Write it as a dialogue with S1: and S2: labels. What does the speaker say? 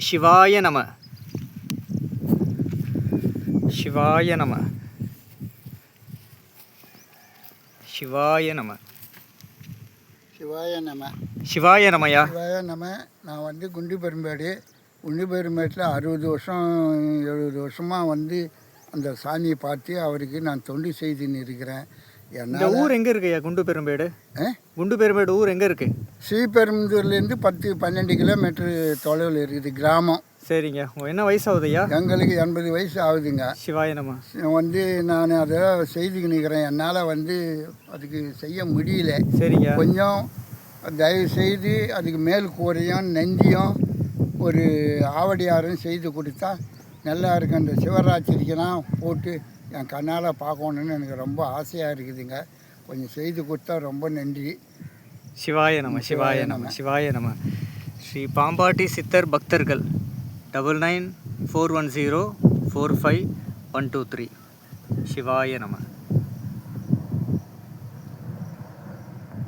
S1: சிவாய நம. சிவாய நம. சிவாய நம.
S2: சிவாய நம.
S1: சிவாய நமயா.
S2: சிவாய நம. நான் குண்டி பெரும்பேடு. குண்டி பெரும்பேட்டில் 60 வருஷம் 70 வருஷமாக அந்த சாமியை பார்த்து அவருக்கு நான் தொண்டு செய்துன்னு இருக்கிறேன்.
S1: இந்த ஊர் எங்கே இருக்குய்யா? குண்டு பெரும்பேடு. குண்டு பெரும்பேடு ஊர் எங்கே இருக்குது?
S2: ஸ்ரீபெரும்புதூர்லேருந்து 10-12 கிலோமீட்டர் தொலைவில் இருக்குது கிராமம்.
S1: சரிங்க. என்ன வயசு ஆகுதுய்யா?
S2: எங்களுக்கு 80 வயசு ஆகுதுங்க.
S1: சிவாய நம.
S2: நான் அதை செய்துக்கின்னு இருக்கிறேன். என்னால் அதுக்கு செய்ய முடியல.
S1: சரிங்க.
S2: கொஞ்சம் தயவு செய்து அதுக்கு மேல் கூரையும் நெஞ்சியும் ஒரு ஆவடியாரும் செய்து கொடுத்தா நல்லா இருக்கு. அந்த சிவராத்திரிக்கெல்லாம் போட்டு என் கண்ணால் பார்க்கணுன்னு எனக்கு ரொம்ப ஆசையாக இருக்குதுங்க. கொஞ்சம் செய்து கொடுத்தா ரொம்ப நன்றி.
S1: சிவாய நம. சிவாய நம. சிவாய நம. ஸ்ரீ பாம்பாட்டி சித்தர் பக்தர்கள் 9941045123. சிவாய நம.